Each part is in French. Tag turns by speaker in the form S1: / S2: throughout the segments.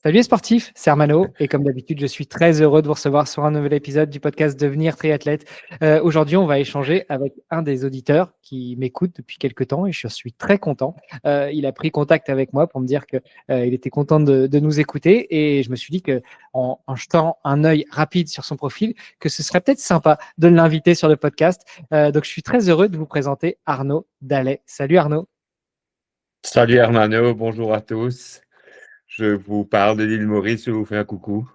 S1: Salut les sportifs, c'est Armano et comme d'habitude, je suis très heureux de vous recevoir sur un nouvel épisode du podcast Devenir triathlète. Aujourd'hui, on va échanger avec un des auditeurs qui m'écoute depuis quelques temps et je suis très content. Il a pris contact avec moi pour me dire qu'il était content de nous écouter et je me suis dit que en jetant un œil rapide sur son profil, que ce serait peut-être sympa de l'inviter sur le podcast. Donc, je suis très heureux de vous présenter Arnaud Dallet. Salut Arnaud.
S2: Salut Hermano, bonjour à tous. Je vous parle de l'île Maurice, je vous fais un coucou.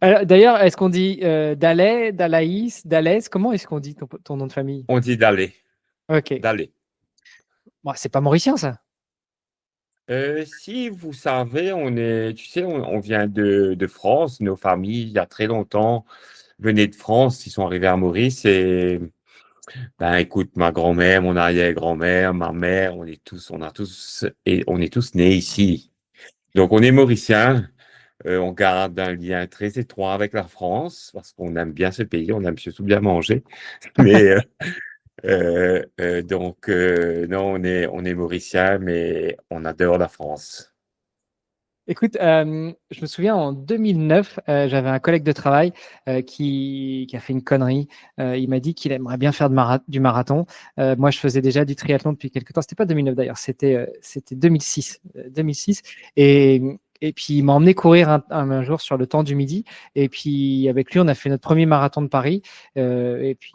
S1: D'ailleurs, est-ce qu'on dit Dallet, Dalaïs, Dallès? Comment est-ce qu'on dit ton nom de famille?
S2: On dit d'aller,
S1: Ok.
S2: d'aller.
S1: Bon, c'est pas mauricien, ça.
S2: Si vous savez, tu sais, on vient de France, nos familles, il y a très longtemps, venaient de France, ils sont arrivés à Maurice et, ben, écoute, ma grand-mère, mon arrière-grand-mère, ma mère, on est tous nés ici. Donc, on est mauriciens. On garde un lien très étroit avec la France parce qu'on aime bien ce pays, on aime surtout bien manger. Mais non, on est mauricien, mais on adore la France.
S1: Écoute, je me souviens en 2009, j'avais un collègue de travail qui a fait une connerie. Il m'a dit qu'il aimerait bien faire du marathon. Moi, je faisais déjà du triathlon depuis quelques temps. C'était pas 2009 d'ailleurs, c'était 2006. 2006. Et puis, il m'a emmené courir un jour sur le temps du midi. Et puis, avec lui, on a fait notre premier marathon de Paris. Et puis,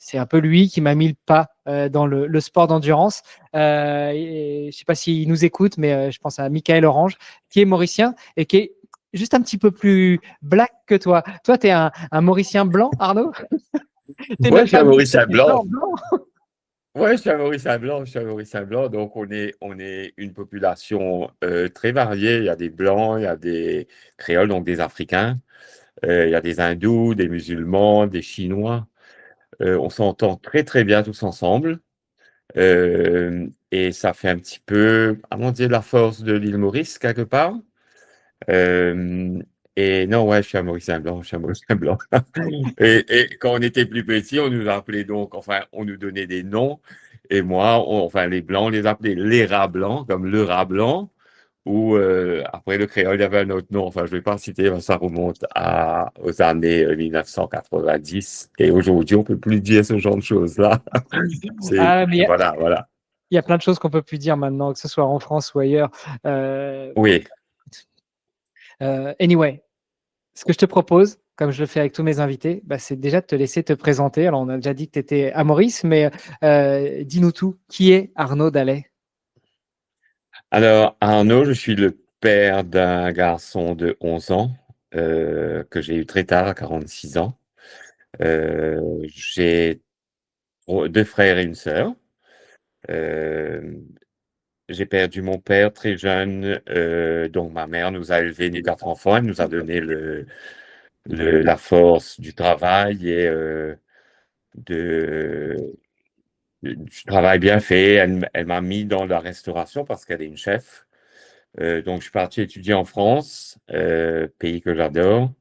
S1: c'est un peu lui qui m'a mis le pas dans le sport d'endurance. Je ne sais pas s'il nous écoute, mais je pense à Michael Orange, qui est mauricien et qui est juste un petit peu plus black que toi. Toi, tu es un Mauricien blanc, Arnaud? Tu
S2: Ouais,
S1: même
S2: je suis
S1: pas
S2: un
S1: mixte,
S2: Mauricien
S1: t'es blanc,
S2: blanc.
S1: blanc.
S2: Ouais, je suis un Mauricien blanc. Je suis un Mauricien blanc. Donc, on est une population très variée. Il y a des blancs, il y a des créoles, donc des Africains. Il y a des hindous, des musulmans, des Chinois. On s'entend très, très bien tous ensemble. Et ça fait un petit peu, à mon dire, la force de l'île Maurice, quelque part. Euh, et non, ouais, je suis un Mauricien blanc, je suis un Mauricien blanc. Et quand on était plus petit, on nous appelait donc, enfin, on nous donnait des noms. Et moi, enfin, les blancs, on les appelait les rats blancs, comme le rat blanc. Ou après le créole, il y avait un autre nom. Enfin, je ne vais pas citer, mais ça remonte aux années 1990. Et aujourd'hui, on ne peut plus dire ce genre de choses-là.
S1: Ah, mais
S2: Voilà, voilà.
S1: il y a plein de choses qu'on peut plus dire maintenant, que ce soit en France ou ailleurs. Bon,
S2: Oui.
S1: anyway, ce que je te propose, comme je le fais avec tous mes invités, bah, c'est déjà de te laisser te présenter. Alors, on a déjà dit que tu étais à Maurice, mais dis-nous tout. Qui est Arnaud Dallet?
S2: Alors, Arnaud, je suis le père d'un garçon de 11 ans que j'ai eu très tard, à 46 ans. J'ai deux frères et une sœur. Euh, j'ai perdu mon père très jeune, donc ma mère nous a élevés, nous quatre enfants, elle nous a donné la force du travail et de, du travail bien fait. Elle m'a mis dans la restauration parce qu'elle est une chef. Donc, je suis parti étudier en France, pays que j'adore.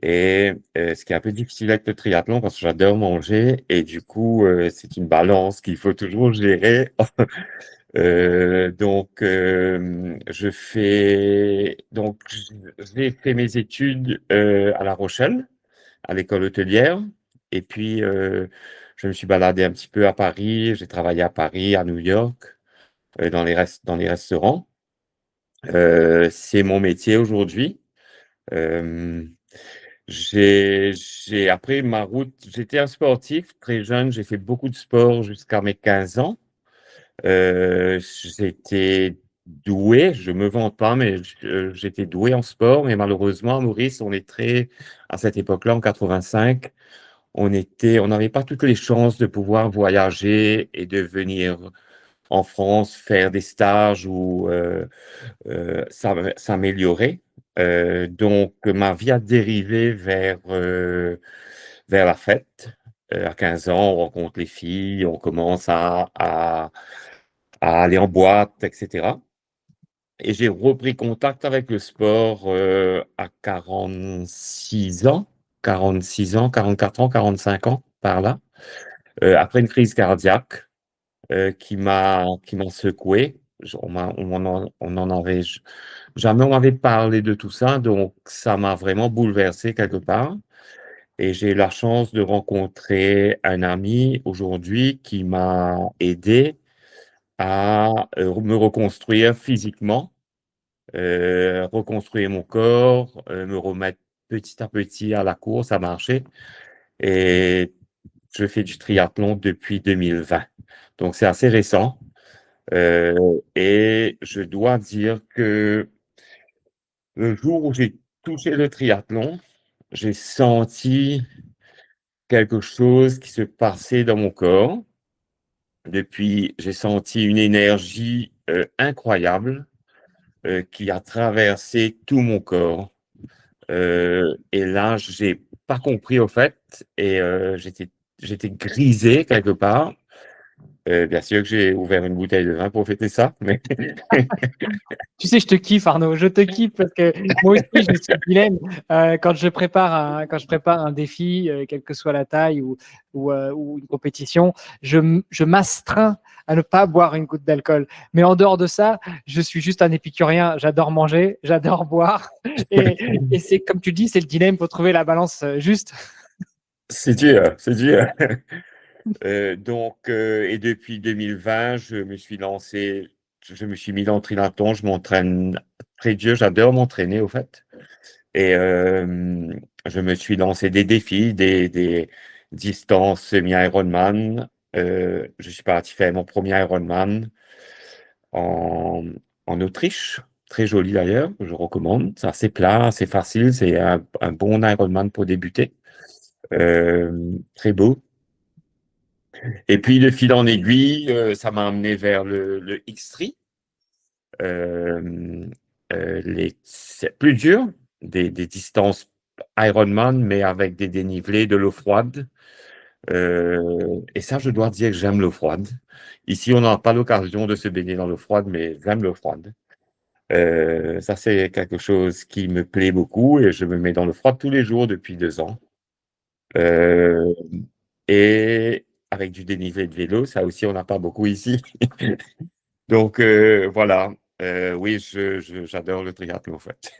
S2: Et ce qui est un peu difficile avec le triathlon parce que j'adore manger et du coup, c'est une balance qu'il faut toujours gérer. J'ai fait mes études à La Rochelle, à l'école hôtelière. Et puis, je me suis baladé un petit peu à Paris. J'ai travaillé à Paris, à New York, dans les restaurants. C'est mon métier aujourd'hui. Euh, après ma route, j'étais un sportif très jeune, j'ai fait beaucoup de sport jusqu'à mes 15 ans. J'étais doué, je me vante pas, mais j'étais doué en sport, mais malheureusement, à Maurice, à cette époque-là, en 85, on n'avait pas toutes les chances de pouvoir voyager et de venir en France faire des stages ou s'améliorer. Donc, ma vie a dérivé vers la fête. À 15 ans, on rencontre les filles, on commence à aller en boîte, etc. Et j'ai repris contact avec le sport à 46 ans, 46 ans, 44 ans, 45 ans, par là, après une crise cardiaque qui m'a secoué. on en avait jamais on m'avait parlé de tout ça, donc ça m'a vraiment bouleversé quelque part. Et j'ai eu la chance de rencontrer un ami aujourd'hui qui m'a aidé à me reconstruire physiquement, reconstruire mon corps, me remettre petit à petit à la course, à marcher. Et je fais du triathlon depuis 2020. Donc c'est assez récent. Euh, et je dois dire que le jour où j'ai touché le triathlon, j'ai senti quelque chose qui se passait dans mon corps. Depuis, j'ai senti une énergie incroyable qui a traversé tout mon corps. Et là, j'ai pas compris au fait, et j'étais grisé quelque part. Bien sûr que j'ai ouvert une bouteille de vin pour fêter ça, mais
S1: Tu sais, je te kiffe, Arnaud. Je te kiffe parce que moi aussi, j'ai ce dilemme quand quand je prépare un défi, quelle que soit la taille ou une compétition, je m'astreins à ne pas boire une goutte d'alcool. Mais en dehors de ça, je suis juste un épicurien. J'adore manger, j'adore boire. Et c'est comme tu dis, c'est le dilemme. Il faut trouver la balance juste.
S2: c'est dur, c'est dur. Et depuis 2020, je me suis mis dans le triathlon, je m'entraîne très dur, j'adore m'entraîner au fait. Et je me suis lancé des défis, des distances semi-Ironman. Je suis parti faire mon premier Ironman en, en Autriche, très joli d'ailleurs, je recommande. C'est assez plat, assez facile, c'est un bon Ironman pour débuter. Très beau. Et puis, de fil en aiguille, ça m'a amené vers le X3. Euh, c'est plus dur, des distances Ironman, mais avec des dénivelés, de l'eau froide. Et ça, je dois dire que j'aime l'eau froide. Ici, on n'a pas l'occasion de se baigner dans l'eau froide, mais j'aime l'eau froide. Ça, c'est quelque chose qui me plaît beaucoup et je me mets dans l'eau froide tous les jours depuis 2 ans. Euh, et avec du dénivelé de vélo, ça aussi, on n'a pas beaucoup ici. Donc, voilà. Oui, j'adore le triathlon, en fait.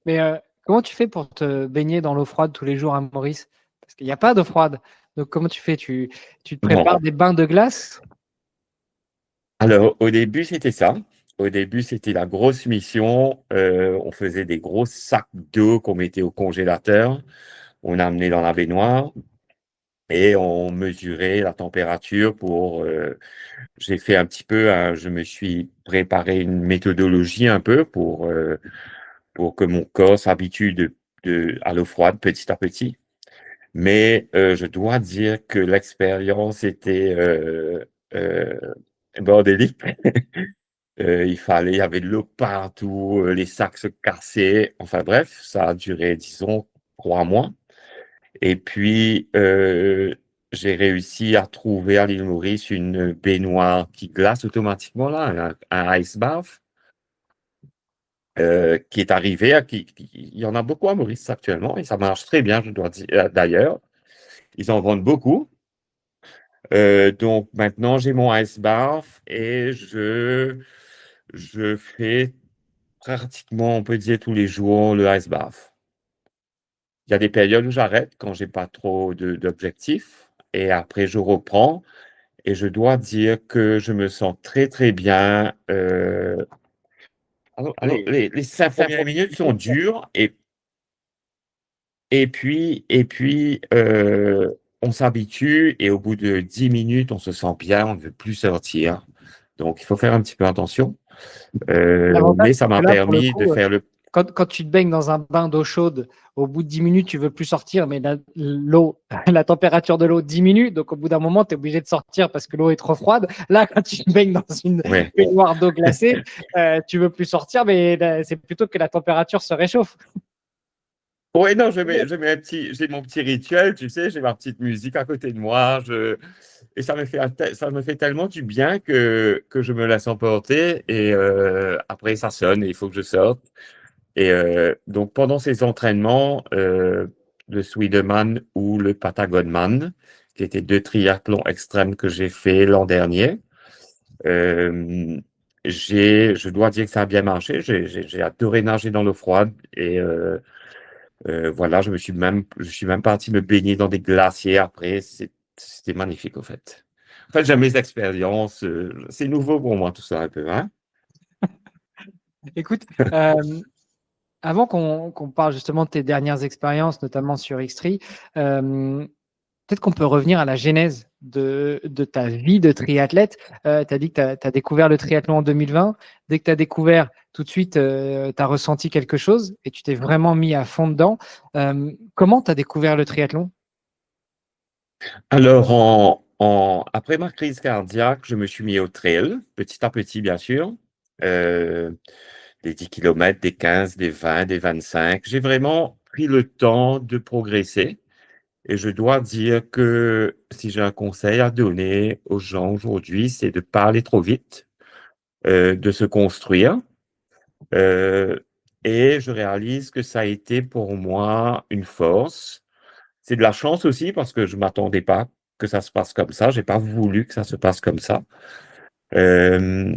S1: Mais comment tu fais pour te baigner dans l'eau froide tous les jours à Maurice? Parce qu'il n'y a pas d'eau froide. Donc, comment tu fais? Tu te prépares
S2: Non.
S1: des bains de glace?
S2: Alors, au début, c'était ça. Au début, c'était la grosse mission. On faisait des gros sacs d'eau qu'on mettait au congélateur. On amenait dans la baignoire et on mesurait la température j'ai fait un petit peu, je me suis préparé une méthodologie un peu pour que mon corps s'habitue à l'eau froide petit à petit. Mais je dois dire que l'expérience était euh, bordélique. Il y avait de l'eau partout, les sacs se cassaient. Enfin bref, ça a duré, disons, 3 mois. Et puis, j'ai réussi à trouver à l'île Maurice une baignoire qui glace automatiquement, là, un ice bath, qui est arrivé. Il y en a beaucoup à Maurice actuellement et ça marche très bien, je dois dire, d'ailleurs. Ils en vendent beaucoup. Donc maintenant, j'ai mon ice bath et je fais pratiquement, on peut dire, tous les jours le ice bath. Il y a des périodes où j'arrête quand j'ai pas trop d'objectifs et après je reprends et je dois dire que je me sens très très bien. Alors, les 5 premières minutes sont dures et puis on s'habitue et au bout de 10 minutes on se sent bien, on ne veut plus sortir. Donc il faut faire un petit peu attention.
S1: L'avantage,
S2: Mais ça
S1: c'est que
S2: m'a
S1: là, pour le
S2: permis de
S1: coup,
S2: faire le
S1: quand tu te baignes dans un bain d'eau chaude, au bout de 10 minutes, tu veux plus sortir, mais l'eau, la température de l'eau diminue. Donc, au bout d'un moment, tu es obligé de sortir parce que l'eau est trop froide. Là, quand tu te baignes dans une
S2: ouais.
S1: baignoire d'eau glacée, tu veux plus sortir, mais c'est plutôt que la température se réchauffe.
S2: Ouais, non, j'ai mon petit rituel, tu sais, j'ai ma petite musique à côté de moi, et ça me fait tellement du bien que je me laisse emporter, et après ça sonne et il faut que je sorte. Et donc pendant ces entraînements, le Swedeman ou le Patagonman, qui étaient 2 triathlons extrêmes que j'ai fait l'an dernier, euh, je dois dire que ça a bien marché. J'ai adoré nager dans l'eau froide et voilà, je suis même parti me baigner dans des glaciers après. C'était magnifique, en fait. En fait, j'aime les expériences. C'est nouveau pour moi, tout ça, un peu, hein.
S1: Écoute, avant qu'on parle justement de tes dernières expériences, notamment sur X3, peut-être qu'on peut revenir à la genèse de ta vie de triathlète. Tu as dit que tu as découvert le triathlon en 2020. Dès que tu as découvert, tout de suite, tu as ressenti quelque chose et tu t'es vraiment mis à fond dedans. Comment tu as découvert le triathlon?
S2: Alors, après ma crise cardiaque, je me suis mis au trail, petit à petit, bien sûr. Euh, des 10 kilomètres, des 15, des 20, des 25. J'ai vraiment pris le temps de progresser. Et je dois dire que si j'ai un conseil à donner aux gens aujourd'hui, c'est de ne pas aller trop vite, de se construire. Euh, et je réalise que ça a été pour moi une force. C'est de la chance aussi parce que je ne m'attendais pas que ça se passe comme ça. J'ai pas voulu que ça se passe comme ça. Euh,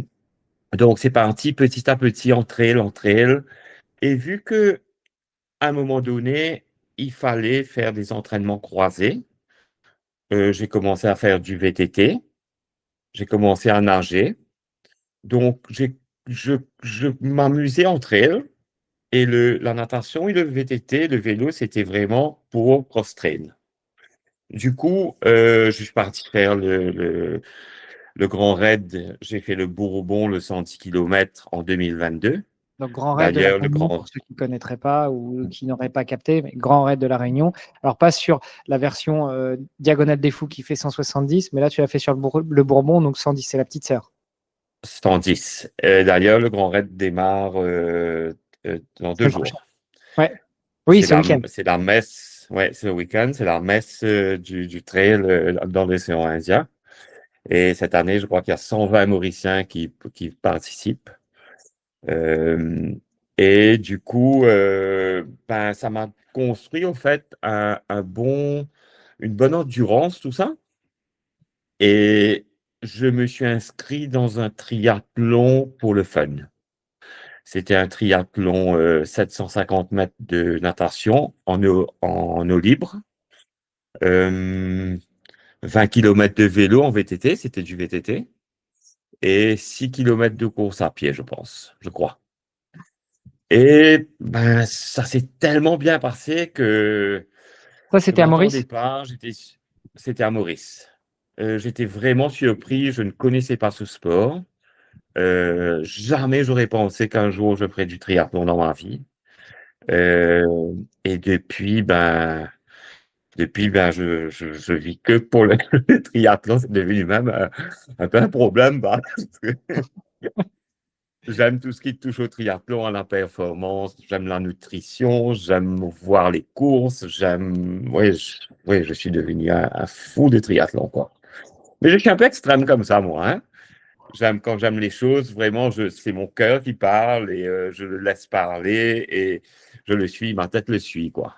S2: donc c'est parti petit à petit entre elles. Et vu que à un moment donné, il fallait faire des entraînements croisés, j'ai commencé à faire du VTT. J'ai commencé à nager. Donc, je m'amusais entre elles. Et la natation et le VTT, le vélo, c'était vraiment pour cross-train. Du coup, je suis parti faire le Grand Raid. J'ai fait le Bourbon, le 110 km en 2022.
S1: Donc, Grand Raid de la
S2: D'ailleurs, le
S1: Réunion,
S2: Grand...
S1: pour ceux qui ne connaîtraient pas ou qui n'auraient pas capté, mais Grand Raid de la Réunion. Alors, pas sur la version Diagonale des Fous qui fait 170, mais là, tu l'as fait sur le Bourbon, donc 110, c'est la petite sœur.
S2: 110. D'ailleurs, le Grand Raid démarre dans 2 jours.
S1: Ouais. Oui, ce week-end.
S2: C'est la messe, ouais, c'est le week-end, c'est la messe du trail dans l'océan Indien. Et cette année, je crois qu'il y a 120 Mauriciens qui participent. Euh, et du coup, ben, ça m'a construit en fait une bonne endurance, tout ça. Et je me suis inscrit dans un triathlon pour le fun. C'était un triathlon 750 mètres de natation en eau libre, euh, 20 km de vélo en VTT, c'était du VTT, et 6 km de course à pied, je crois. Et ben, ça s'est tellement bien passé que
S1: Ça,
S2: je
S1: c'était à
S2: m'attendais
S1: Maurice.
S2: pas. C'était à Maurice. J'étais vraiment surpris. Je ne connaissais pas ce sport. Jamais j'aurais pensé qu'un jour je ferais du triathlon dans ma vie. Euh, et depuis, je vis que pour le, le triathlon. C'est devenu même un peu un problème, bah, parce que j'aime tout ce qui touche au triathlon, à la performance. J'aime la nutrition, j'aime voir les courses. Ouais, je suis devenu un fou de triathlon, quoi. Mais je suis un peu extrême comme ça, moi, hein. Quand j'aime les choses, vraiment, c'est mon cœur qui parle et je le laisse parler et je le suis, ma tête le suit, quoi.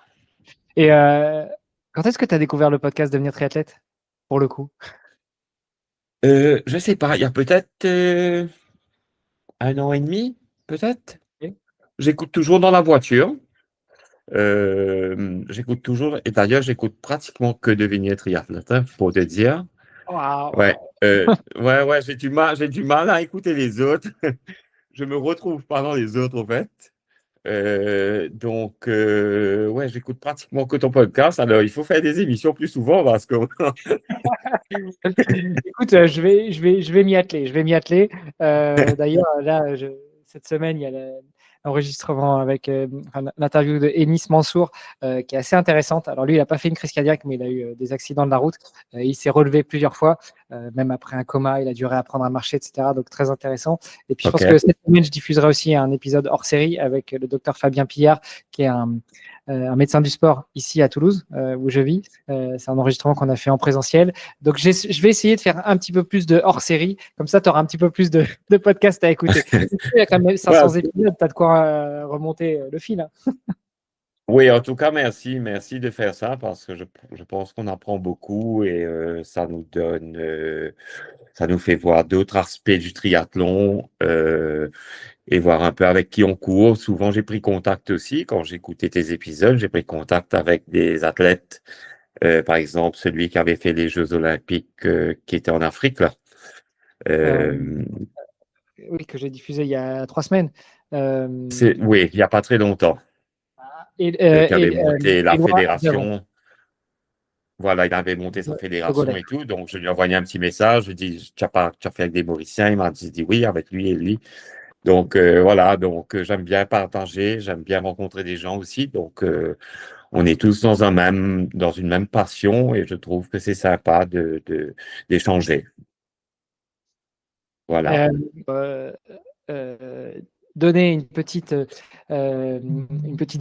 S1: Et quand est-ce que tu as découvert le podcast Devenir triathlète, pour le coup?
S2: Je sais pas, il y a peut-être 1 an et demi, peut-être.
S1: Ok.
S2: J'écoute toujours dans la voiture. J'écoute toujours, et d'ailleurs, j'écoute pratiquement que Devenir triathlète, hein, pour te dire. Ouais,
S1: Waouh!
S2: ouais, j'ai du mal à écouter les autres. Je me retrouve pas dans les autres, en fait. Donc, ouais, j'écoute pratiquement que ton podcast. Alors, il faut faire des émissions plus souvent parce que
S1: Écoute, je vais m'y atteler. Je vais m'y atteler. D'ailleurs, là, cette semaine, il y a l'enregistrement avec l'interview de Enis Mansour qui est assez intéressante. Alors lui, il n'a pas fait une crise cardiaque, mais il a eu des accidents de la route. Il s'est relevé plusieurs fois, même après un coma. Il a dû réapprendre à marcher, etc. Donc très intéressant. Et puis je pense
S2: OK,
S1: que cette semaine, je diffuserai aussi un épisode hors série avec le docteur Fabien Pillard, qui est un médecin du sport ici à Toulouse, où je vis. C'est un enregistrement qu'on a fait en présentiel. Donc, je vais essayer de faire un petit peu plus de hors-série. Comme ça, tu auras un petit peu plus de podcasts à écouter. Il y a quand même 500
S2: ouais,
S1: épisodes, tu as de quoi remonter le fil, hein.
S2: Oui, en tout cas, merci. Merci de faire ça parce que je pense qu'on apprend beaucoup et ça nous fait voir d'autres aspects du triathlon et voir un peu avec qui on court. Souvent, j'ai pris contact aussi, quand j'écoutais tes épisodes, j'ai pris contact avec des athlètes, par exemple, celui qui avait fait les Jeux Olympiques qui était en Afrique, là.
S1: Euh,
S2: Euh,
S1: oui, que j'ai diffusé il y a 3 semaines.
S2: oui, il n'y a pas très longtemps, qui avait monté la
S1: Éloi Javon,
S2: fédération. Voilà, il avait monté sa fédération
S1: togolais.
S2: et tout. Donc, je lui ai envoyé un petit message. Je lui ai dit, tu as fait avec des Mauriciens? Il m'a dit, oui, avec lui et lui. Donc, voilà. Donc, j'aime bien partager. J'aime bien rencontrer des gens aussi. Donc, on est tous dans une même passion et je trouve que c'est sympa d'échanger. Voilà.
S1: Euh, euh, euh, Donner une petite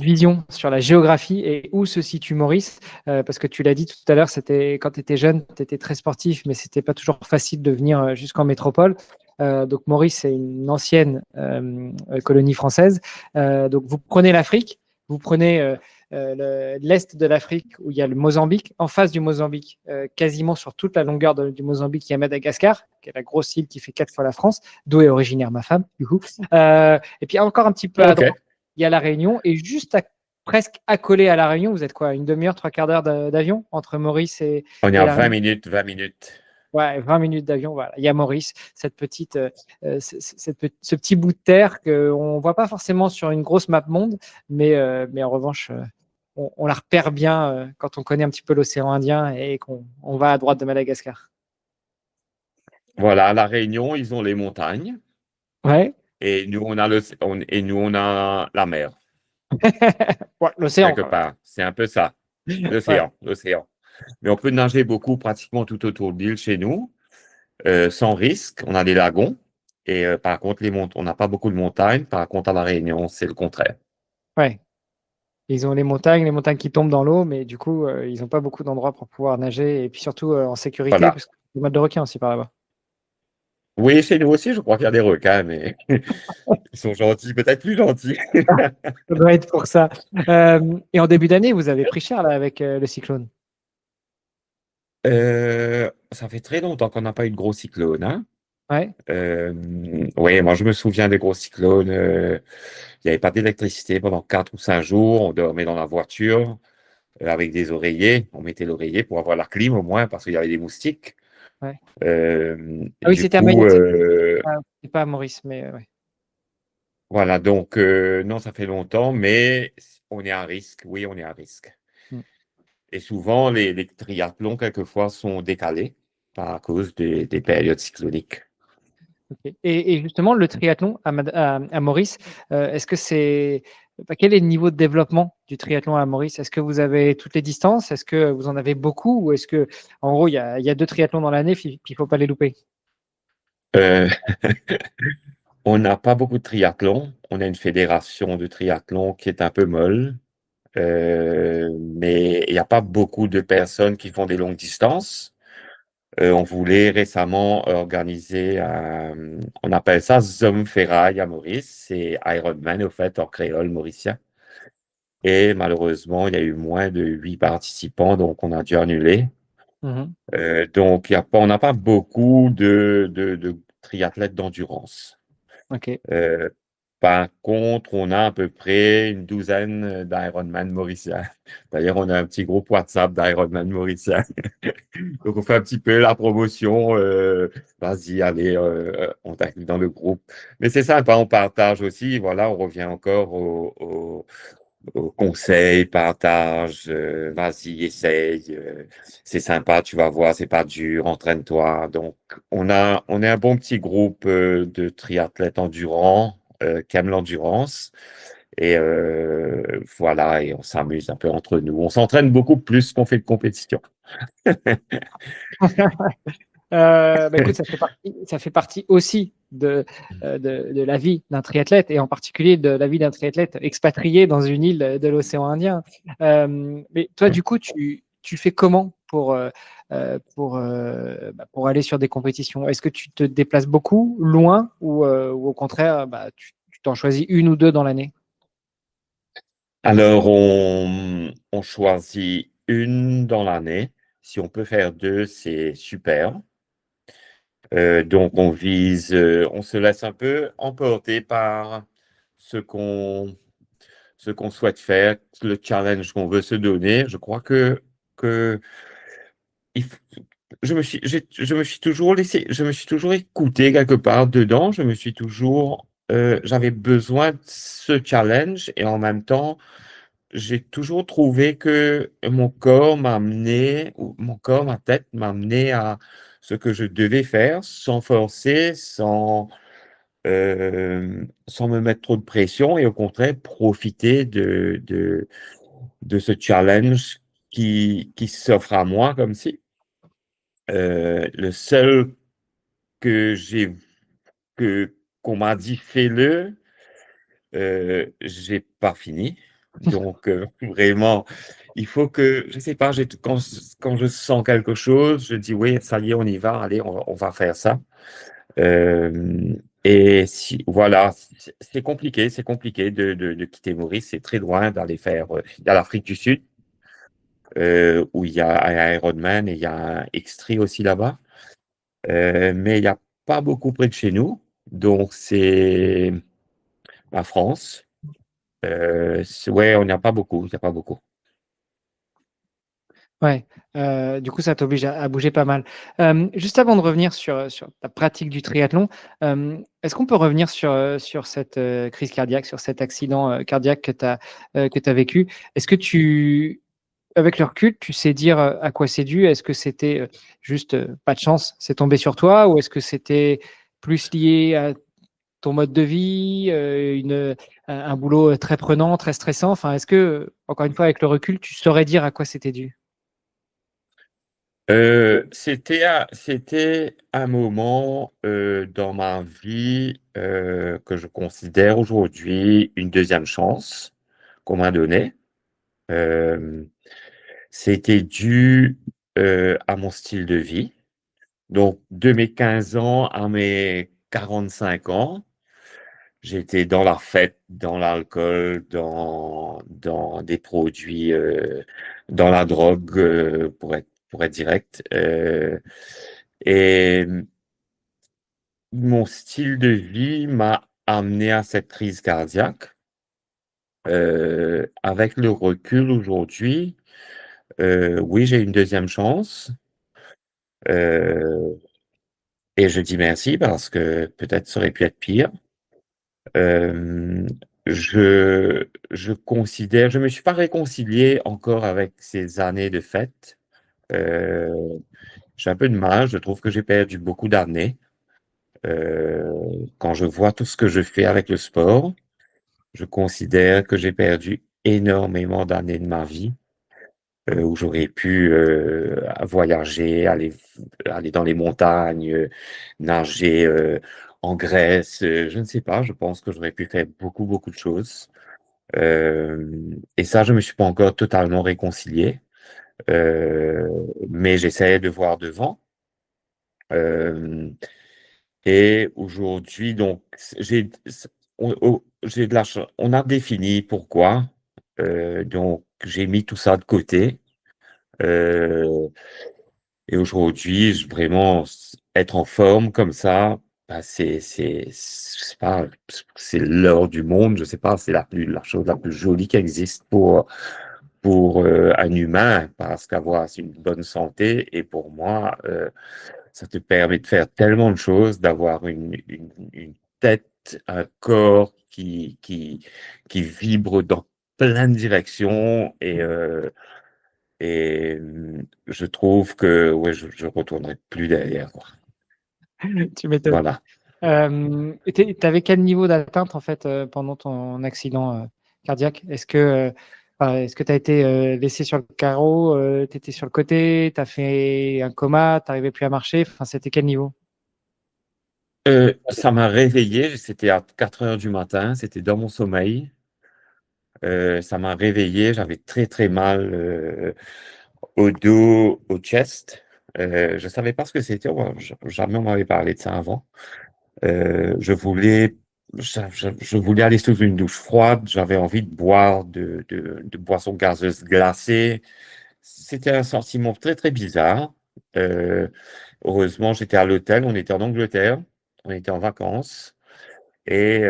S1: vision sur la géographie et où se situe Maurice, parce que tu l'as dit tout à l'heure, c'était quand tu étais jeune, tu étais très sportif, mais c'était pas toujours facile de venir jusqu'en métropole. Donc Maurice, c'est une ancienne colonie française. Donc vous prenez l'Afrique, vous prenez l'est de l'Afrique où il y a le Mozambique. En face du Mozambique, quasiment sur toute la longueur du Mozambique, il y a Madagascar, qui est la grosse île qui fait 4 fois la France, d'où est originaire ma femme, du coup. Et puis encore un petit peu à
S2: OK.
S1: droite, il y a la Réunion. Et juste presque accolé à la Réunion, vous êtes quoi, une demi-heure, trois quarts d'heure d'avion entre Maurice
S2: On est
S1: et
S2: à
S1: la
S2: 20
S1: Réunion?
S2: minutes, 20 minutes.
S1: Ouais, 20 minutes d'avion, voilà. Il y a Maurice, ce petit bout de terre qu'on ne voit pas forcément sur une grosse map monde, mais en revanche, on la repère bien quand on connaît un petit peu l'océan Indien et qu'on va à droite de Madagascar.
S2: Voilà, à La Réunion, ils ont les montagnes
S1: Ouais,
S2: et nous, on a la mer,
S1: ouais, l'océan
S2: quelque
S1: quand même.
S2: part. C'est un peu ça.
S1: Ouais,
S2: L'océan. Mais on peut nager beaucoup, pratiquement tout autour de l'île chez nous, sans risque. On a des lagons. Et par contre, on n'a pas beaucoup de montagnes. Par contre, à La Réunion, c'est le contraire.
S1: ouais. Ils ont les montagnes qui tombent dans l'eau, mais du coup, ils n'ont pas beaucoup d'endroits pour pouvoir nager et puis surtout en sécurité,
S2: Voilà.
S1: parce qu'il y a des modes de requins aussi par là-bas.
S2: Oui, chez nous aussi, je crois qu'il y a des requins, mais ils sont gentils, peut-être plus gentils.
S1: Ça doit être pour ça. Et en début d'année, vous avez pris cher là avec le cyclone.
S2: Ça fait très longtemps qu'on n'a pas eu de gros cyclones, hein.
S1: Ouais,
S2: Oui, moi je me souviens des gros cyclones. Il n'y avait pas d'électricité pendant 4 ou 5 jours. On dormait dans la voiture avec des oreillers. On mettait l'oreiller pour avoir la clim au moins parce qu'il y avait des moustiques.
S1: ouais. Ah oui,
S2: Du
S1: c'était à
S2: coup,
S1: Mayotte. C'est pas à Maurice, mais ouais.
S2: voilà. Donc, non, ça fait longtemps, mais on est à risque. Oui, on est à risque.
S1: Mm.
S2: Et souvent, les triathlons, quelquefois, sont décalés à cause des périodes cycloniques.
S1: Ok. Et justement, le triathlon à Maurice, est-ce que quel est le niveau de développement du triathlon à Maurice? Est-ce que vous avez toutes les distances? Est-ce que vous en avez beaucoup? Ou est-ce que, en gros, il y a 2 triathlons dans l'année, puis il ne faut pas les louper?
S2: Euh, on n'a pas beaucoup de triathlon. On a une fédération de triathlon qui est un peu molle. Mais il n'y a pas beaucoup de personnes qui font des longues distances. On voulait récemment organiser on appelle ça Zomferraille à Maurice, c'est Ironman au fait en créole mauricien. Et malheureusement, il y a eu moins de 8 participants, donc on a dû annuler.
S1: Mhm.
S2: Donc on n'a pas beaucoup de triathlètes d'endurance.
S1: Ok.
S2: Euh, Par contre, on a à peu près une douzaine d'Ironman mauriciens. D'ailleurs, on a un petit groupe WhatsApp d'Ironman mauriciens. Donc, on fait un petit peu la promotion. Vas-y, allez, on t'inclut dans le groupe. Mais c'est sympa, on partage aussi. Voilà, on revient encore au conseil, partage. Vas-y, essaye. C'est sympa, tu vas voir, c'est pas dur, entraîne-toi. Donc, on est un bon petit groupe de triathlètes endurants qui aiment l'endurance. Et voilà, et on s'amuse un peu entre nous. On s'entraîne beaucoup plus qu'on fait de compétition.
S1: Bah écoute, ça fait partie aussi de la vie d'un triathlète et en particulier de la vie d'un triathlète expatrié dans une île de l'océan Indien. Mais toi, du coup, tu fais comment pour aller sur des compétitions? Est-ce que tu te déplaces beaucoup, loin, ou au contraire, tu t'en choisis une ou deux dans l'année?
S2: Alors, on choisit une dans l'année. Si on peut faire deux, c'est super. Donc, on se laisse un peu emporter par ce qu'on ce qu'on souhaite faire, le challenge qu'on veut se donner. Je crois que il f- je me suis toujours laissé, je me suis toujours écouté quelque part dedans. J'avais besoin de ce challenge et en même temps, j'ai toujours trouvé que mon corps, ma tête m'amenait à ce que je devais faire sans forcer, sans me mettre trop de pression et au contraire profiter de ce challenge qui s'offre à moi comme si. Le seul que j'ai que qu'on m'a dit fais-le, j'ai pas fini. Donc, vraiment, il faut que, je sais pas, quand je sens quelque chose, je dis oui, ça y est, on y va, allez, on va faire ça. Euh, et si, voilà, c'est compliqué de quitter Maurice, c'est très loin d'aller faire. Il y a l'Afrique du Sud, où il y a un Ironman et il y a un Extreme aussi là-bas. Mais il n'y a pas beaucoup près de chez nous. Donc, c'est la France. Ouais, on n'y a pas beaucoup. Il n'y a pas beaucoup.
S1: Ouais, du coup, ça t'oblige à bouger pas mal. Juste avant de revenir sur ta pratique du triathlon, est-ce qu'on peut revenir sur cette, crise cardiaque, sur cet accident, cardiaque que tu as vécu? Est-ce que avec le recul, tu sais dire, à quoi c'est dû? Est-ce que c'était, juste, pas de chance, c'est tombé sur toi? Ou est-ce que c'était plus lié à ton mode de vie, un boulot, très prenant, très stressant? Enfin, est-ce que, encore une fois, avec le recul, tu saurais dire à quoi c'était dû?
S2: C'était un moment dans ma vie que je considère aujourd'hui une deuxième chance qu'on m'a donnée. Euh, C'était dû à mon style de vie. Donc, de mes 15 ans à mes 45 ans, j'étais dans la fête, dans l'alcool, dans des produits, dans la drogue, pour être direct. Et mon style de vie m'a amené à cette crise cardiaque. Avec le recul aujourd'hui, oui, j'ai une deuxième chance. Euh, et je dis merci parce que peut-être ça aurait pu être pire. Euh, je me suis pas réconcilié encore avec ces années de fête. Euh, j'ai un peu de mal. Je trouve que j'ai perdu beaucoup d'années. Euh, Quand je vois tout ce que je fais avec le sport, je considère que j'ai perdu énormément d'années de ma vie, où j'aurais pu voyager, aller dans les montagnes, nager en Grèce, je ne sais pas, je pense que j'aurais pu faire beaucoup de choses. Et ça, je me suis pas encore totalement réconcilié, euh, mais j'essayais de voir devant. Euh, et aujourd'hui, donc, j'ai de la on a défini pourquoi. Donc, j'ai mis tout ça de côté. Euh, et aujourd'hui, vraiment, être en forme comme ça, bah, je sais pas, c'est l'heure du monde, je sais pas, c'est la chose la plus jolie qui existe pour un humain, parce qu'avoir une bonne santé, et pour moi, ça te permet de faire tellement de choses, d'avoir une tête, un corps qui vibre dans plein de directions, et je trouve que ouais, je retournerai plus derrière, quoi.
S1: Tu m'étonnes.
S2: Voilà.
S1: Et tu avais quel niveau d'atteinte, en fait, pendant ton accident, cardiaque? Est-ce que tu as été, laissé sur le carreau, tu étais sur le côté, tu as fait un coma, tu arrivais plus à marcher? Enfin, c'était quel niveau?
S2: Ça m'a réveillé, c'était à 4 heures du matin, c'était dans mon sommeil. Ça m'a réveillé, j'avais très mal au dos, au chest. Je savais pas ce que c'était, jamais on m'avait parlé de ça avant. Je voulais je voulais aller sous une douche froide, j'avais envie de boire de boissons gazeuses glacées. C'était un sentiment très, très bizarre. Euh, Heureusement, j'étais à l'hôtel, on était en Angleterre, on était en vacances. Et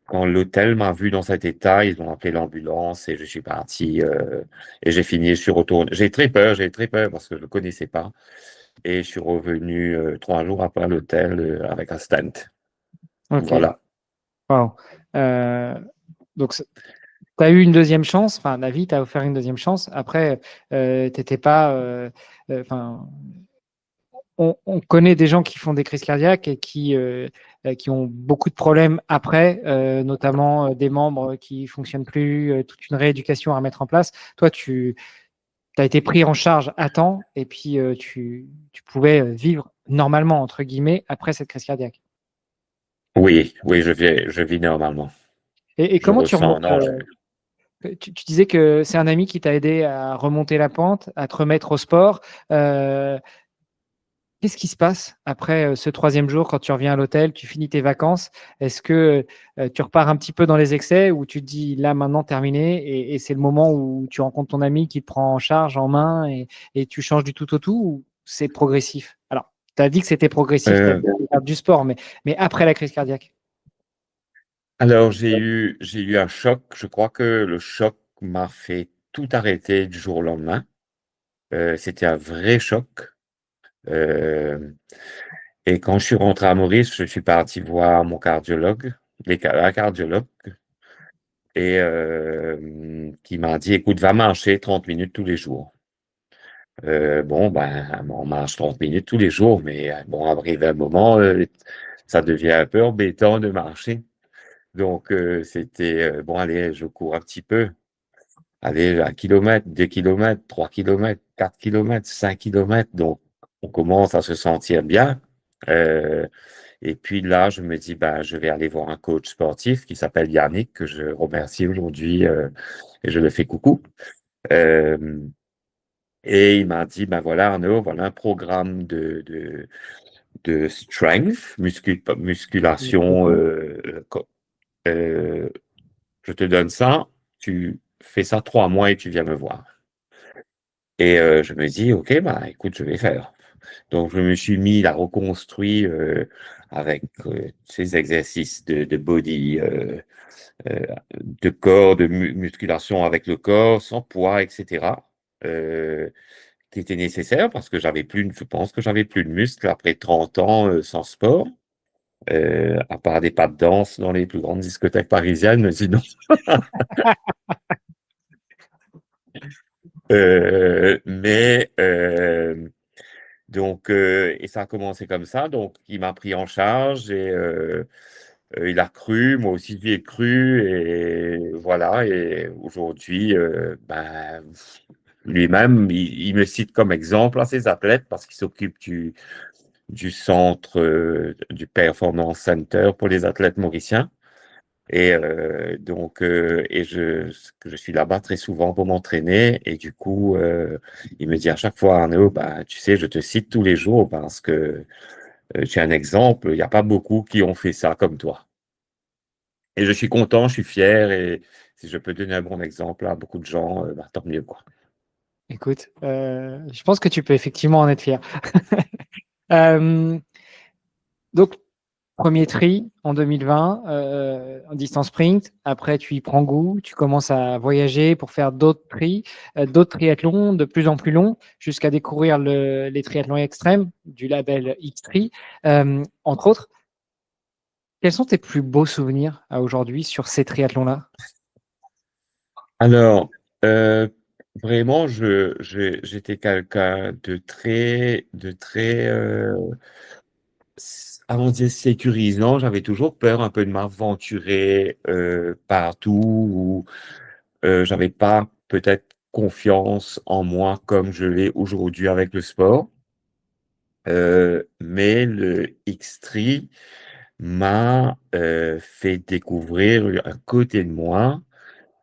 S2: quand l'hôtel m'a vu dans cet état, ils ont appelé l'ambulance et je suis parti et j'ai fini, je suis retourné. J'ai très peur parce que je ne le connaissais pas. Et je suis revenu 3 jours après à l'hôtel avec un stent.
S1: Ok.
S2: Voilà.
S1: Wow. Euh, donc, tu as eu une deuxième chance. Enfin, la vie t'a offert une deuxième chance. Après, t'étais pas. Enfin, on connaît des gens qui font des crises cardiaques et qui ont beaucoup de problèmes après, notamment des membres qui fonctionnent plus, toute une rééducation à mettre en place. Toi, tu as été pris en charge à temps et puis tu pouvais vivre normalement, entre guillemets, après cette crise cardiaque.
S2: Oui, oui, je vis normalement.
S1: Et
S2: Je
S1: comment tu
S2: ressens,
S1: remontes
S2: non,
S1: tu disais que c'est un ami qui t'a aidé à remonter la pente, à te remettre au sport. Euh, Qu'est-ce qui se passe après ce troisième jour quand tu reviens à l'hôtel, tu finis tes vacances? Est-ce que tu repars un petit peu dans les excès ou tu te dis là maintenant terminé et c'est le moment où tu rencontres ton ami qui te prend en charge en main et tu changes du tout au tout ou c'est progressif? Alors, tu as dit que c'était progressif, tu as
S2: euh,
S1: dit faire du sport, mais après la crise cardiaque.
S2: alors, j'ai eu un choc. Je crois que le choc m'a fait tout arrêter du jour au lendemain. C'était un vrai choc. Euh, et quand je suis rentré à Maurice, je suis parti voir mon cardiologue, un cardiologue, et qui m'a dit, écoute, va marcher 30 minutes tous les jours. Bon, ben, on marche 30 minutes tous les jours, mais bon, arrivé un moment, ça devient un peu embêtant de marcher. Donc, c'était, bon, allez, je cours un petit peu. Allez, 1 kilomètre, 2 kilomètres, 3 kilomètres, 4 kilomètres, 5 kilomètres. Donc, on commence à se sentir bien. Euh, et puis là, je me dis, ben, je vais aller voir un coach sportif qui s'appelle Yannick, que je remercie aujourd'hui, et je le fais coucou. Euh, et il m'a dit, ben voilà, Arnaud, voilà un programme de strength, musculation. Euh, je te donne ça, tu fais ça 3 mois et tu viens me voir. Et je me dis, OK, bah écoute, je vais faire. Donc, je me suis mis à reconstruire avec ces exercices de body, euh, de corps, de musculation avec le corps, sans poids, etc. euh, qui étaient nécessaires parce que je pense que j'avais plus de muscles après 30 ans sans sport, à part des pas de danse dans les plus grandes discothèques parisiennes, mais sinon. Mais donc, et ça a commencé comme ça. Donc, il m'a pris en charge et il a cru, moi aussi j'y ai cru et voilà. Et aujourd'hui, ben, lui-même, il me cite comme exemple à ses athlètes parce qu'il s'occupe du centre du Performance Center pour les athlètes mauriciens. Et donc, je suis là-bas très souvent pour m'entraîner. Et du coup, il me dit à chaque fois, Arnaud, bah, tu sais, je te cite tous les jours parce que tu es un exemple. Il n'y a pas beaucoup qui ont fait ça comme toi. Et je suis content, je suis fier. Et si je peux donner un bon exemple à beaucoup de gens, bah, tant mieux, quoi.
S1: Écoute, je pense que tu peux effectivement en être fier. Euh, donc, premier tri en 2020, en distance sprint. Après, tu y prends goût, tu commences à voyager pour faire d'autres tri, d'autres triathlons de plus en plus longs, jusqu'à découvrir les triathlons extrêmes du label X-Tri, entre autres. Quels sont tes plus beaux souvenirs à aujourd'hui sur ces triathlons-là?
S2: Alors, vraiment, j'étais quelqu'un de très avant de dire sécurisant, j'avais toujours peur un peu de m'aventurer partout où j'avais pas peut-être confiance en moi comme je l'ai aujourd'hui avec le sport. Mais le X3 m'a fait découvrir un côté de moi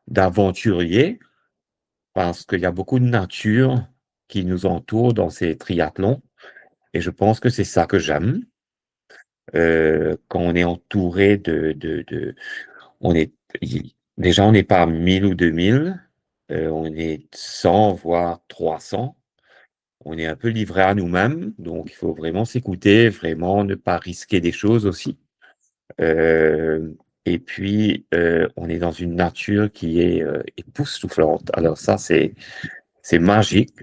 S2: d'aventurier parce qu'il y a beaucoup de nature qui nous entoure dans ces triathlons et je pense que c'est ça que j'aime. quand on est entouré on est, déjà, on n'est pas à 1000 ou 2000, on est 100, voire 300. On est un peu livré à nous-mêmes, donc il faut vraiment s'écouter, vraiment ne pas risquer des choses aussi. Euh, et puis, on est dans une nature qui est époustouflante. Alors ça, c'est magique.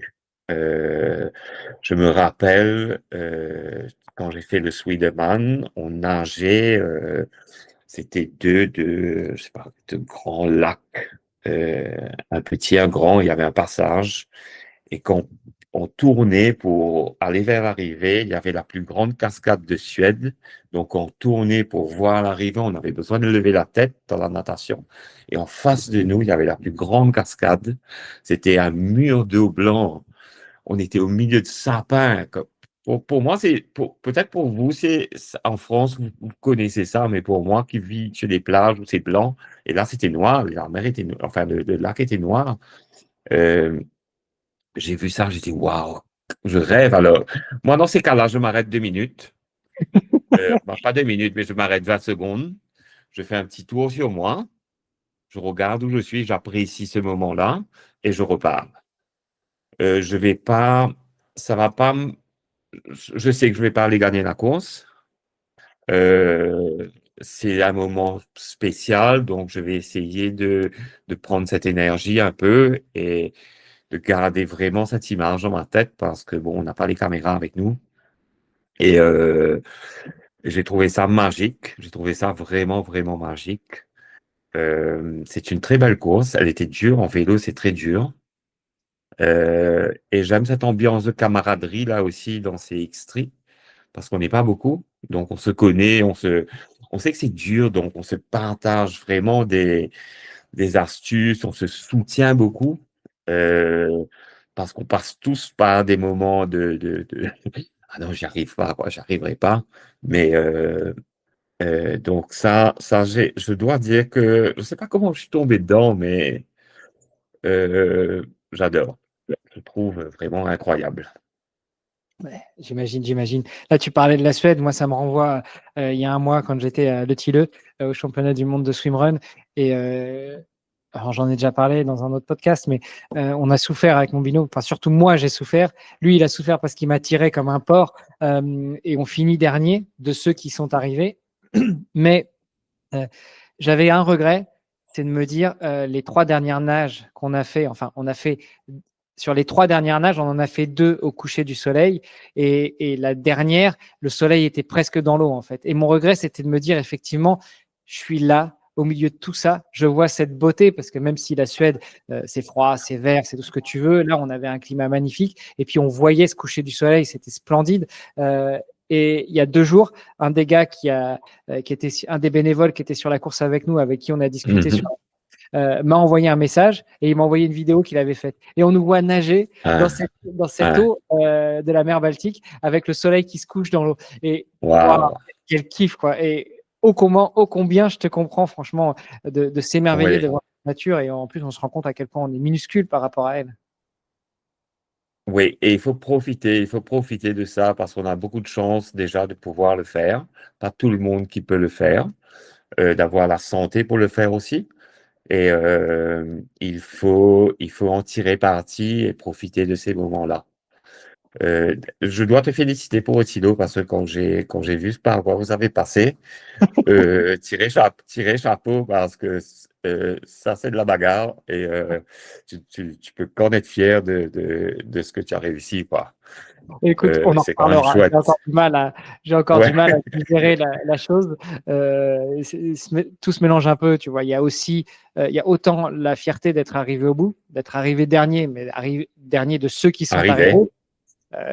S2: Euh, je me rappelle, quand j'ai fait le Swiderman, on nageait, c'était je sais pas, de grands lacs, un petit, un grand, il y avait un passage. Et quand on tournait pour aller vers l'arrivée, il y avait la plus grande cascade de Suède. Donc, on tournait pour voir l'arrivée. On avait besoin de lever la tête dans la natation. Et en face de nous, il y avait la plus grande cascade. C'était un mur d'eau blanc. On était au milieu de sapins. Pour moi, peut-être pour vous, en France, vous connaissez ça, mais pour moi qui vis sur des plages où c'est blanc, et là, c'était noir. La mer était, enfin, le lac était noir. Euh, j'ai vu ça, j'ai dit, waouh, je rêve. Alors, moi, dans ces cas-là, je m'arrête 2 minutes. Pas 2 minutes, mais je m'arrête 20 secondes. Je fais un petit tour sur moi. Je regarde où je suis, j'apprécie ce moment-là et je repars. Je vais pas, ça va pas, je sais que je vais pas aller gagner la course. Euh, c'est un moment spécial, donc je vais essayer de prendre cette énergie un peu et de garder vraiment cette image dans ma tête parce que bon, on n'a pas les caméras avec nous. Et j'ai trouvé ça magique. J'ai trouvé ça vraiment, vraiment magique. C'est une très belle course. Elle était dure. En vélo, c'est très dur. Et j'aime cette ambiance de camaraderie là aussi dans ces X3 parce qu'on n'est pas beaucoup. Donc, on se connaît, on sait que c'est dur. Donc, on se partage vraiment des astuces. On se soutient beaucoup. Euh, parce qu'on passe tous par des moments ah non, j'y arrive pas, quoi, j'y arriverai pas. Mais donc ça je dois dire que je sais pas comment je suis tombé dedans, mais j'adore. Je trouve vraiment incroyable.
S1: Ouais, j'imagine. Là, tu parlais de la Suède. Moi, ça me renvoie il y a un mois quand j'étais à Le Tilleux, au championnat du monde de swimrun. Et alors, j'en ai déjà parlé dans un autre podcast, mais on a souffert avec mon binôme. Enfin, surtout moi, j'ai souffert. Lui, il a souffert parce qu'il m'a tiré comme un porc. Et on finit dernier de ceux qui sont arrivés. Mais j'avais un regret, c'est de me dire les 3 dernières nages qu'on a fait. Enfin, on a fait sur les 3 dernières nages, on en a fait 2 au coucher du soleil. Et la dernière, le soleil était presque dans l'eau, en fait. Et mon regret, c'était de me dire, effectivement, je suis là, au milieu de tout ça. Je vois cette beauté, parce que même si la Suède, c'est froid, c'est vert, c'est tout ce que tu veux, là, on avait un climat magnifique. Et puis, on voyait ce coucher du soleil, c'était splendide. Et il y a 2 jours, un des gars qui était un des bénévoles qui était sur la course avec nous, avec qui on a discuté
S2: Mhm.
S1: m'a envoyé un message et il m'a envoyé une vidéo qu'il avait faite. Et on nous voit nager
S2: Ah,
S1: dans cette
S2: ah,
S1: eau de la mer Baltique avec le soleil qui se couche dans l'eau. Et waouh,
S2: waouh.
S1: quel kiff, quoi. Et ô combien je te comprends, franchement, de s'émerveiller
S2: Oui,
S1: devant la nature. Et en plus, on se rend compte à quel point on est minuscule par rapport à elle.
S2: oui, et il faut profiter de ça parce qu'on a beaucoup de chance déjà de pouvoir le faire. Pas tout le monde qui peut le faire, d'avoir la santé pour le faire aussi. Et il faut en tirer parti et profiter de ces moments-là. Je dois te féliciter pour Otilo parce que quand j'ai vu par quoi vous avez passé, tirer chapeau parce que ça c'est de la bagarre et tu peux qu'en être fier de ce que tu as réussi, quoi.
S1: Écoute, on en
S2: C'est quand même
S1: reparlera.
S2: chouette.
S1: J'ai encore
S2: Ouais,
S1: du mal à digérer la chose. Tout se mélange un peu, tu vois. Il y a autant la fierté d'être arrivé au bout, d'être arrivé dernier, mais arrivé dernier de ceux qui sont arrivés.
S2: arrivé. Oui.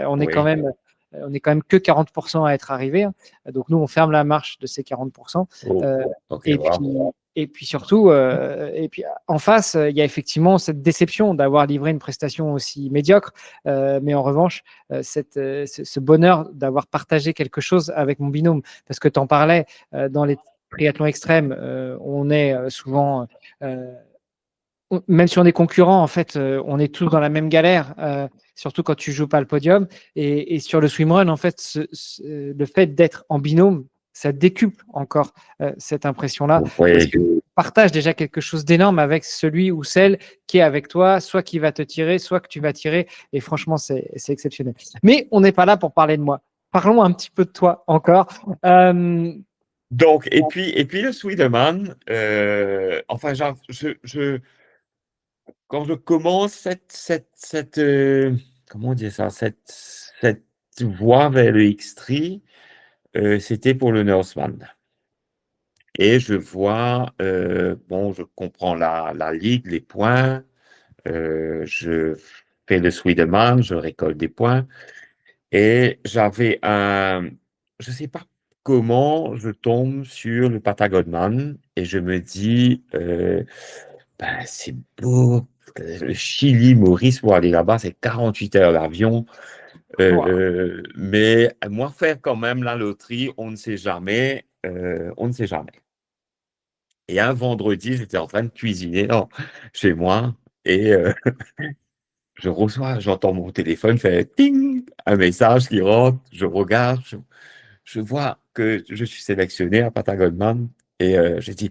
S1: On est quand même que 40% à être arrivé, hein. Donc nous, on ferme la marche de ces 40%.
S2: Oh,
S1: Euh,
S2: ok,
S1: et puis,
S2: wow.
S1: et puis surtout, et puis en face, il y a effectivement cette déception d'avoir livré une prestation aussi médiocre. Mais en revanche, ce bonheur d'avoir partagé quelque chose avec mon binôme. Parce que tu en parlais, dans les triathlons extrêmes, on est souvent même si on est concurrents, en fait, on est tous dans la même galère, surtout quand tu joues pas le podium. Et sur le swimrun, en fait, le fait d'être en binôme, ça décuple encore cette impression-là, parce
S2: Oui,
S1: que tu partages déjà quelque chose d'énorme avec celui ou celle qui est avec toi, soit qui va te tirer, soit que tu vas tirer, et franchement, c'est exceptionnel. Mais on n'est pas là pour parler de moi. Parlons un petit peu de toi encore. Euh,
S2: donc, et puis le Swedeman, enfin, genre, quand je commence comment dire ça, cette voie vers le X3, c'était pour le Norseman. Et je vois, bon, je comprends la ligue, les points, je fais le Swedeman, je récolte des points. Et je sais pas comment je tombe sur le Patagonman et je me dis, ben, c'est beau, le Chili, Maurice, pour aller là-bas, c'est 48 heures d'avion.
S1: Wow.
S2: Mais moi, faire quand même la loterie, on ne sait jamais, on ne sait jamais. Et un vendredi, j'étais en train de cuisiner chez moi et j'entends mon téléphone faire ting, un message qui rentre, je regarde, je vois que je suis sélectionné à Patagonman et je dis,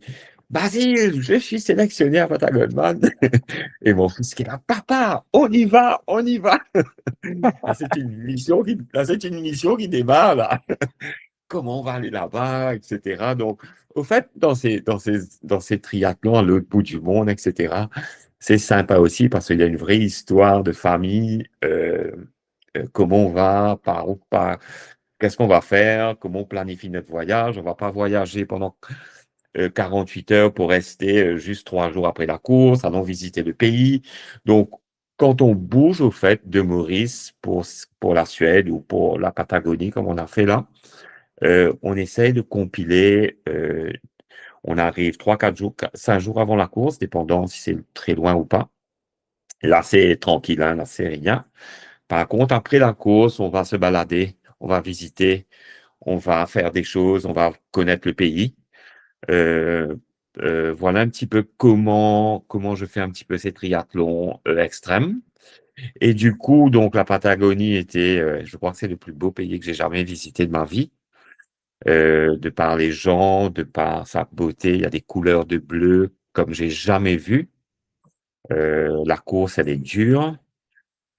S2: Basile, je suis sélectionné à Patagonman. Et mon fils qui est là, papa, on y va, on y va. Là, c'est une mission qui démarre là. Comment on va aller là-bas, etc. Donc, au fait, dans ces triathlons à l'autre bout du monde, etc., c'est sympa aussi parce qu'il y a une vraie histoire de famille, comment on va, par où, qu'est-ce qu'on va faire, comment on planifie notre voyage. On ne va pas voyager pendant 48 heures pour rester juste 3 jours après la course, allons visiter le pays. Donc, quand on bouge au fait de Maurice pour la Suède ou pour la Patagonie, comme on a fait là, on essaye de compiler, on arrive 3, 4 jours, 5 jours avant la course, dépendant si c'est très loin ou pas. Là, c'est tranquille, hein, là, c'est rien. Par contre, après la course, on va se balader, on va visiter, on va faire des choses, on va connaître le pays. Euh, voilà un petit peu comment je fais un petit peu ces triathlons extrêmes. Et du coup, donc la Patagonie était, je crois que c'est le plus beau pays que j'ai jamais visité de ma vie. De par les gens, de par sa beauté, il y a des couleurs de bleu comme j'ai jamais vu. La course, elle est dure,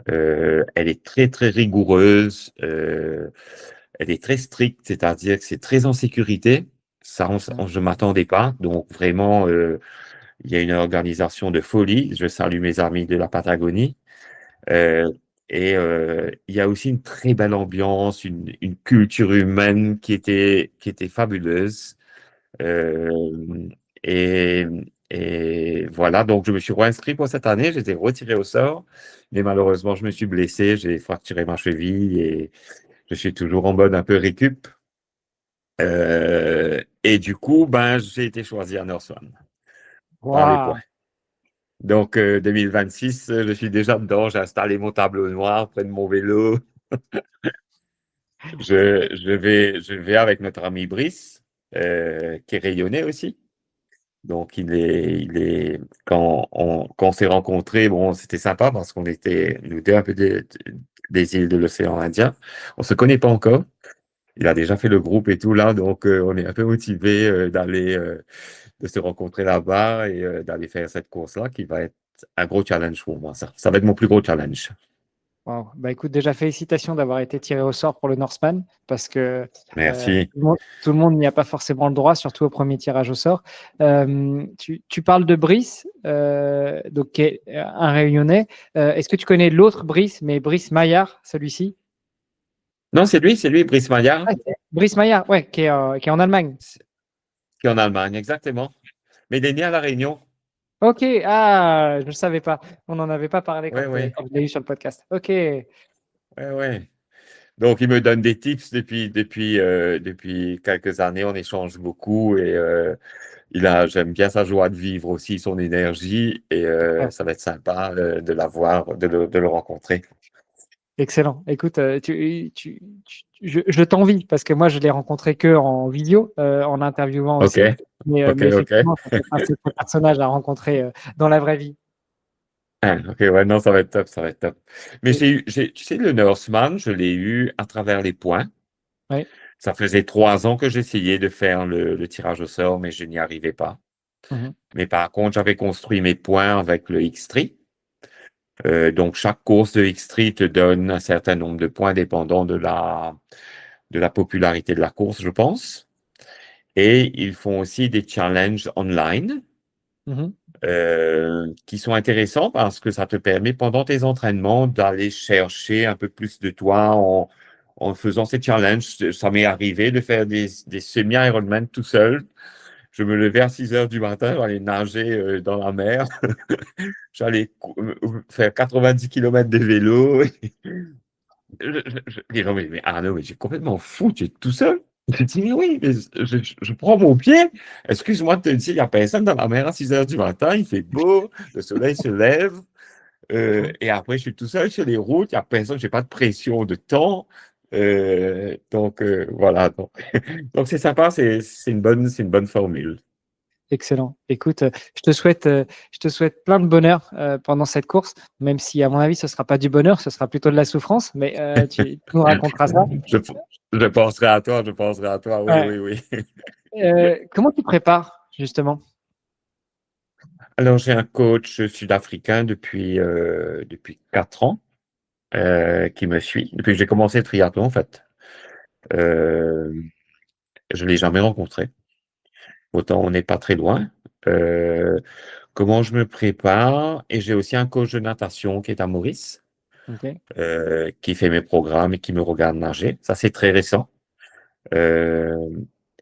S2: elle est très très rigoureuse, elle est très stricte, c'est-à-dire que c'est très en sécurité. Ça, je m'attendais pas. Donc vraiment, il y a une organisation de folie. Je salue mes amis de la Patagonie. Euh, et il y a aussi une très belle ambiance, une culture humaine qui était fabuleuse. Euh, et, et voilà, donc je me suis réinscrit pour cette année. J'étais retiré au sort, mais malheureusement, je me suis blessé. J'ai fracturé ma cheville et je suis toujours en mode un peu récup. Et du coup, ben, j'ai été choisi à Northwan par les points.
S1: Wow.
S2: Donc, 2026, je suis déjà dedans. J'ai installé mon tableau noir près de mon vélo. Je vais avec notre ami Brice, qui est rayonné aussi. Donc, quand on s'est rencontrés, bon, c'était sympa parce qu'on était, nous deux, un peu des îles de l'océan Indien. On se connaît pas encore. Il a déjà fait le groupe et tout là, donc on est un peu motivé de se rencontrer là-bas et d'aller faire cette course-là qui va être un gros challenge pour moi. Ça va être mon plus gros challenge.
S1: Wow. Bah, écoute, déjà, félicitations d'avoir été tiré au sort pour le Norseman, parce que
S2: Merci.
S1: tout le monde n'y a pas forcément le droit, surtout au premier tirage au sort. Tu parles de Brice, donc, qui est un Réunionnais. Est-ce que tu connais l'autre Brice, mais Brice Maillard, celui-ci?
S2: Non, c'est lui, Brice Maillard,
S1: Ah, Brice Maillard, ouais, qui est en Allemagne.
S2: qui est en Allemagne, exactement. Mais il est né à La Réunion.
S1: Ok, ah, je ne savais pas. On n'en avait pas parlé
S2: Oui, oui,
S1: quand je l'ai eu sur le podcast. Ok,
S2: oui, oui. Donc, il me donne des tips depuis quelques années. On échange beaucoup et j'aime bien sa joie de vivre aussi, son énergie et
S1: ouais,
S2: ça va être sympa de l'avoir, de le rencontrer.
S1: excellent. Écoute, je t'envie parce que moi, je l'ai rencontré que en vidéo, en interviewant
S2: Ok,
S1: aussi.
S2: ok,
S1: Mais
S2: ok.
S1: effectivement, c'est un sacré personnage à rencontrer dans la vraie vie.
S2: Ah, ok, ouais, non, ça va être top, ça va être top. Mais
S1: Et-
S2: tu sais, le Norseman, je l'ai eu à travers les points.
S1: ouais.
S2: Ça faisait 3 ans que j'essayais de faire le tirage au sort, mais je n'y arrivais pas.
S1: Mhm.
S2: Mais par contre, j'avais construit mes points avec le X-Tree. Donc, chaque course de X-Tree te donne un certain nombre de points dépendant de la popularité de la course, je pense. Et ils font aussi des challenges online
S1: Mhm.
S2: qui sont intéressants parce que ça te permet pendant tes entraînements d'aller chercher un peu plus de toi en faisant ces challenges. Ça m'est arrivé de faire des semi-Ironman tout seul. Je me levais à 6 heures du matin, j'allais nager dans la mer. J'allais faire 90 km de vélo. Les gens me disent, mais Arnaud, mais tu es complètement fou, tu es tout seul. Je dis, mais oui, mais je prends mon pied. Excuse-moi de te dire, il n'y a personne dans la mer à 6 heures du matin, il fait beau, le soleil se lève. Et après, je suis tout seul sur les routes, il n'y a personne, je n'ai pas de pression de temps. Donc, voilà. Donc, c'est sympa, c'est une bonne formule.
S1: Excellent. Écoute, je te souhaite plein de bonheur pendant cette course, même si, à mon avis, ce ne sera pas du bonheur, ce sera plutôt de la souffrance, mais tu nous raconteras ça.
S2: Je, je penserai à toi, oui,
S1: Ouais.
S2: oui, oui.
S1: Comment tu prépares, justement?
S2: Alors, j'ai un coach sud-africain depuis 4 ans qui me suit, depuis que j'ai commencé le triathlon, en fait. Euh, je ne l'ai jamais rencontré. Autant on n'est pas très loin. Euh, comment je me prépare? Et j'ai aussi un coach de natation qui est à Maurice,
S1: Ok.
S2: qui fait mes programmes et qui me regarde nager. Ça, c'est très récent. Euh,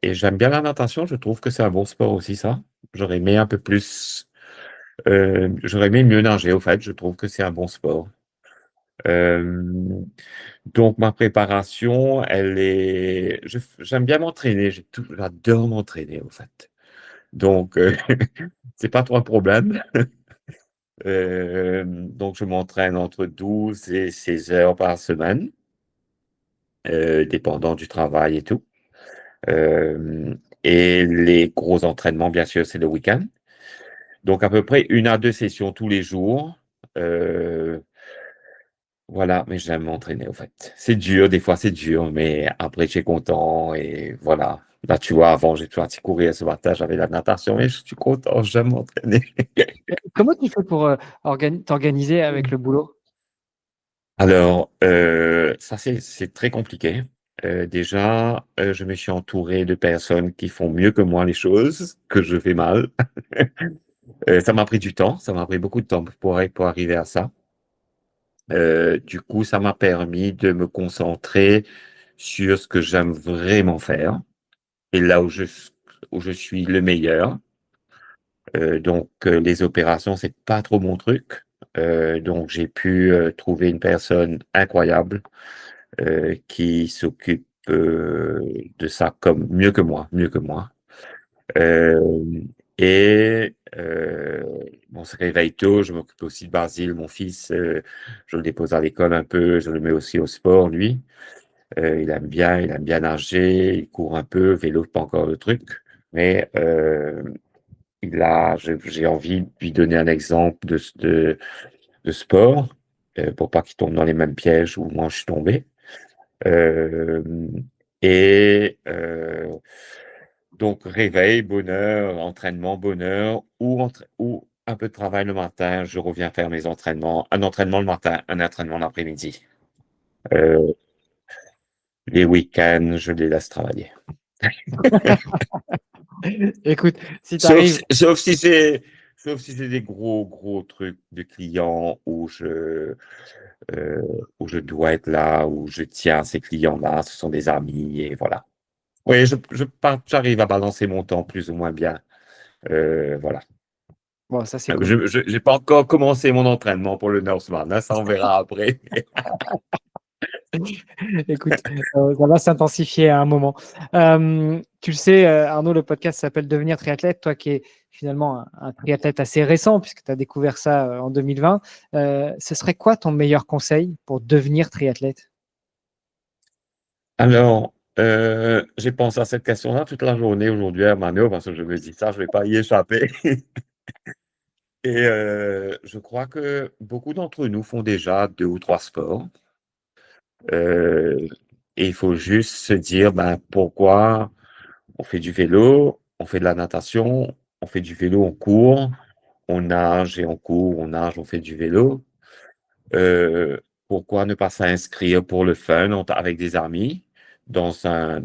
S2: et j'aime bien la natation. Je trouve que c'est un bon sport aussi, ça. J'aurais aimé un peu plus. J'aurais aimé mieux nager, au fait. Je trouve que c'est un bon sport. Euh, donc, ma préparation, j'aime bien m'entraîner. J'adore m'entraîner, au fait. Donc, c'est pas trop un problème. Donc, je m'entraîne entre 12 et 16 heures par semaine, dépendant du travail et tout. Euh, et les gros entraînements, bien sûr, c'est le week-end. Donc, à peu près 1 à 2 sessions tous les jours. Euh, voilà, mais j'aime m'entraîner, au fait. C'est dur, des fois, c'est dur, mais après, je suis content et voilà. Là, tu vois, avant, j'ai parti courir ce matin, j'avais la natation, mais je suis content, j'aime m'entraîner.
S1: Comment tu fais pour t'organiser avec le boulot?
S2: Alors, ça, c'est très compliqué. Déjà, je me suis entouré de personnes qui font mieux que moi les choses, que je fais mal. Ça m'a pris du temps, ça m'a pris beaucoup de temps pour arriver à ça. Du coup, ça m'a permis de me concentrer sur ce que j'aime vraiment faire et là où je suis le meilleur. Donc, les opérations, c'est pas trop mon truc. Donc, j'ai pu trouver une personne incroyable qui s'occupe de ça comme mieux que moi. Euh, et on se réveille tôt. Je m'occupe aussi de Basile, mon fils. Je le dépose à l'école un peu. Je le mets aussi au sport, lui. Il aime bien nager. Il court un peu. Vélo, pas encore le truc. Mais j'ai envie de lui donner un exemple de sport pour pas qu'il tombe dans les mêmes pièges où moi je suis tombé. Euh, et donc, réveil, bonheur, entraînement, bonheur, ou un peu de travail le matin, je reviens faire mes entraînements. Un entraînement le matin, un entraînement l'après-midi. Euh, les week-ends, je les laisse travailler.
S1: Écoute, si tu
S2: Sauf,
S1: arrives,
S2: si- sauf si c'est, sauf si c'est des gros, gros trucs de clients euh, où je dois être là, où je tiens ces clients-là, ce sont des amis, et voilà. Oui, j'arrive à balancer mon temps plus ou moins bien. Voilà.
S1: bon, ça c'est cool.
S2: Je n'ai pas encore commencé mon entraînement pour le Norseman, hein, ça on verra après.
S1: Écoute, ça va s'intensifier à un moment. Tu le sais, Arnaud, le podcast s'appelle Devenir triathlète. Toi qui es finalement un triathlète assez récent, puisque tu as découvert ça en 2020, ce serait quoi ton meilleur conseil pour devenir triathlète?
S2: Alors, j'ai pensé à cette question-là toute la journée aujourd'hui à Mano parce que je me dis ça, je ne vais pas y échapper. Et je crois que beaucoup d'entre nous font déjà 2 ou 3 sports. Euh, Et il faut juste se dire, pourquoi on fait du vélo, on fait de la natation, on fait du vélo, on court, on nage et on court, on nage, on fait du vélo. Euh, Pourquoi ne pas s'inscrire pour le fun avec des amis dans un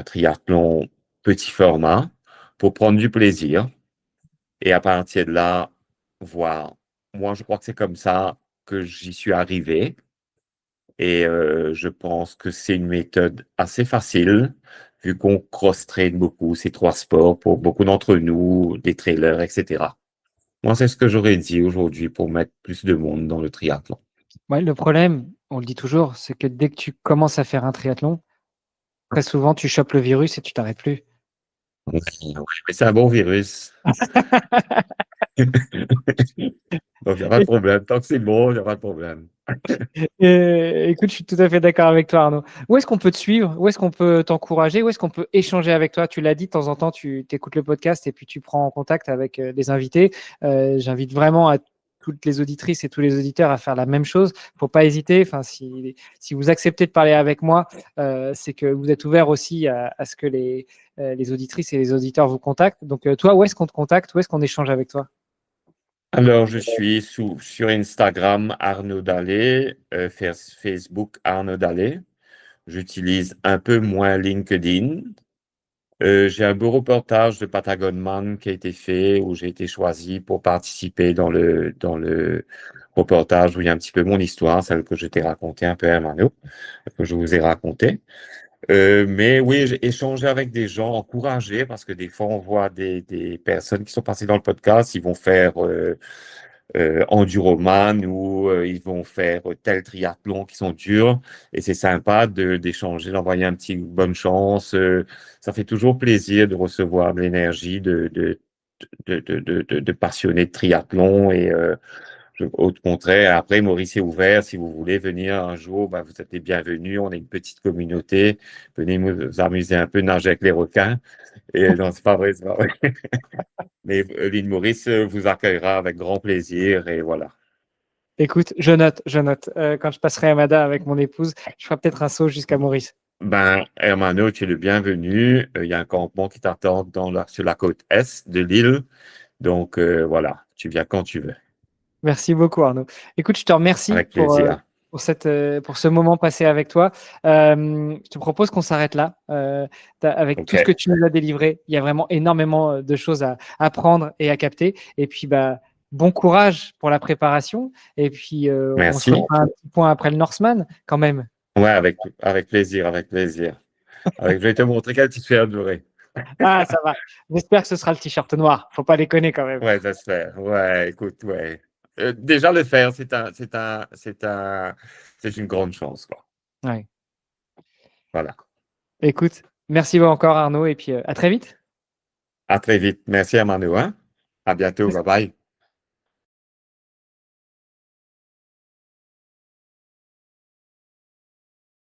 S2: triathlon petit format pour prendre du plaisir et à partir de là, voir. Moi, je crois que c'est comme ça que j'y suis arrivé et je pense que c'est une méthode assez facile vu qu'on cross-train beaucoup ces trois sports pour beaucoup d'entre nous, des trailers, etc. Moi, c'est ce que j'aurais dit aujourd'hui pour mettre plus de monde dans le triathlon.
S1: Ouais, le problème, on le dit toujours, c'est que dès que tu commences à faire un triathlon, très souvent, tu chopes le virus et tu t'arrêtes plus.
S2: Oui, oui, mais c'est un bon virus. Donc, il n'y a pas de problème. Tant que c'est bon, il n'y a pas de problème.
S1: Écoute, je suis tout à fait d'accord avec toi, Arnaud. Où est-ce qu'on peut te suivre? Où est-ce qu'on peut t'encourager? Où est-ce qu'on peut échanger avec toi? Tu l'as dit, de temps en temps, tu écoutes le podcast et puis tu prends en contact avec des invités. J'invite vraiment à toutes les auditrices et tous les auditeurs à faire la même chose. Faut pas hésiter. Enfin, si vous acceptez de parler avec moi, c'est que vous êtes ouvert aussi à ce que les auditrices et les auditeurs vous contactent. Donc, toi, où est-ce qu'on te contacte? Où est-ce qu'on échange avec toi?
S2: Alors, je suis sur Instagram Arnaud Dallet, Facebook Arnaud Dallet. J'utilise un peu moins LinkedIn. J'ai un beau reportage de Patagon Man qui a été fait où j'ai été choisi pour participer dans le reportage où il y a un petit peu mon histoire, celle que je t'ai racontée un peu, Hermano, que je vous ai racontée. Mais oui, j'ai échangé avec des gens encouragés parce que des fois, on voit des personnes qui sont passées dans le podcast, ils vont faire enduroman ou ils vont faire tel triathlon qui sont durs et c'est sympa d'échanger, d'envoyer un petit bonne chance. Ça fait toujours plaisir de recevoir de l'énergie de passionnés de triathlon et au contraire, après, Maurice est ouvert. Si vous voulez venir un jour, vous êtes les bienvenus. On est une petite communauté. Venez vous amuser un peu, nager avec les requins. Et non, c'est pas vrai, c'est pas vrai. Mais l'île Maurice vous accueillera avec grand plaisir et voilà.
S1: Écoute, je note, je note. Quand je passerai à Mada avec mon épouse, je ferai peut-être un saut jusqu'à Maurice.
S2: Hermano, tu es le bienvenu. Il y a un campement qui t'attend sur la côte est de l'île. Donc, voilà, tu viens quand tu veux.
S1: Merci beaucoup, Arnaud. Écoute, je te remercie
S2: Avec plaisir.
S1: pour ce moment passé avec toi. Je te propose qu'on s'arrête là. Avec tout ce que
S2: OK.
S1: tu nous as délivré, il y a vraiment énormément de choses à apprendre et à capter. Et puis, bon courage pour la préparation. Et puis, on se
S2: Merci.
S1: refera un petit point après le Norseman, quand même.
S2: Ouais, avec plaisir, avec plaisir. Je vais te montrer quel t-shirt j'aurai.
S1: Ah, ça va. J'espère que ce sera le t-shirt noir. Faut pas déconner quand même.
S2: Ouais, j'espère. Ouais, écoute, ouais. Déjà le faire, c'est une grande chance, quoi.
S1: Ouais.
S2: Voilà.
S1: Écoute, merci encore, Arnaud. Et puis, à très vite.
S2: À très vite. Merci, Emmanuel, hein. À bientôt. Bye bye.